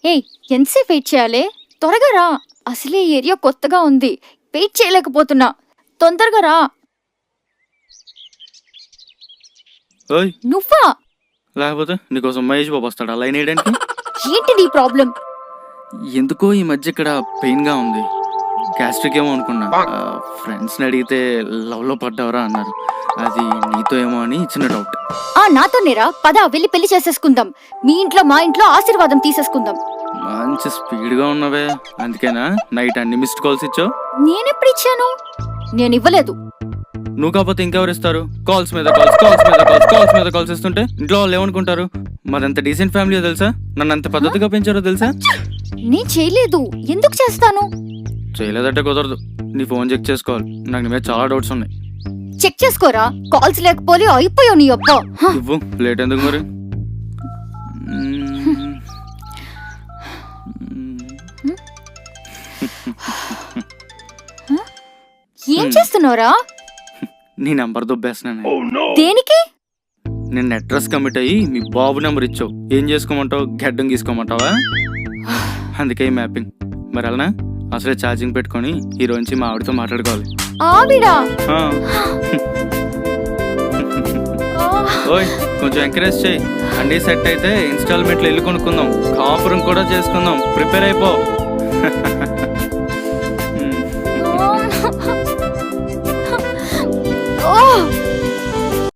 ఏయ్, ఎంతసేపు వెయిట్ చేయాలి? త్వరగా రా. అసలే ఈ ఏరియా కొత్తగా ఉంది, వెయిట్ చేయలేకపోతున్నా. తొందరగా రా. ఓయ్ నువ్వా? లేకపోతే నీకోసం మహేష్ బాబు వస్తాడా లైన్ వేయడానికి? ఏంటి నీ ప్రాబ్లం? ఎందుకో ఈ మధ్య ఇక్కడ పెయిన్ గా ఉంది. గ్యాస్ట్రిక్ ఏమో అనుకున్నా. ఫ్రెండ్స్ని అడిగితే లవ్ లో పడ్డావరా అన్నారు. అది నీతో ఏమో అని చిన్న డౌట్. నాతోనేరా. పద, వెళ్ళి పెళ్లి చేసేసుకుందాం. మీ ఇంట్లో మా ఇంట్లో ఆశీర్వాదం తీసేసుకుందాం. మంచి స్పీడ్ గా ఉన్నవే, అందుకేనా నైట్ అన్ని మిస్డ్ కాల్స్ ఇచ్చావు? నేనెప్పుడు ఇచ్చాను? నేను ఇవ్వలేదు. నువ్వు కాకపోతే ఇంకెవరు ఇస్తారు? కాల్స్ మీద కాల్స్, కాల్స్ మీద కాల్స్, కాల్స్ మీద కాల్స్ ఇస్తుంటే ఇంట్లో వాళ్ళు ఏమనుకుంటారు? మరంత డీసెంట్ ఫ్యామిలీ తెలుసా? నన్ను అంత పద్ధతిగా పెంచారో తెలుసా? నేను చేయలేదు. ఎందుకు చేస్తాను? చేయలేదంటే కుదరదు. నీ ఫోన్ చెక్ చేసుకోవాలి, నాకు నీ మీద చాలా డౌట్స్ ఉన్నాయి. చెక్ చేసుకోరా. కాల్స్ లేకపోతే అయిపోయావు నీ అబ్బా. ఇవ్వు, లేట్ ఎందుకు మరి? ఏం చేస్తున్నావురా? నీ నెంబర్ దొబ్బేస్తున్నాను. దేనికి? నేను అడ్రస్ కమిట్ అయ్యి మీ బాబు నెంబర్ ఇచ్చావు. ఏం చేసుకోమంటావు? గడ్డం గీసుకోమంటావా? అందుకే ఈ మ్యాపింగ్. మరి అలానా? అసలే ఛార్జింగ్ పెట్టుకొని హీరోయిన్స్ మా ఆవిడతో మాట్లాడుకోవాలి. ఆవిడా? ఓయ్, కొంచెం ఎంకరేజ్ చేయి. అన్నీ సెట్ అయితే ఇన్స్టాల్మెంట్లో ఇల్లు కొనుక్కుందాం, కాపురం కూడా చేసుకుందాం. ప్రిపేర్ అయిపో.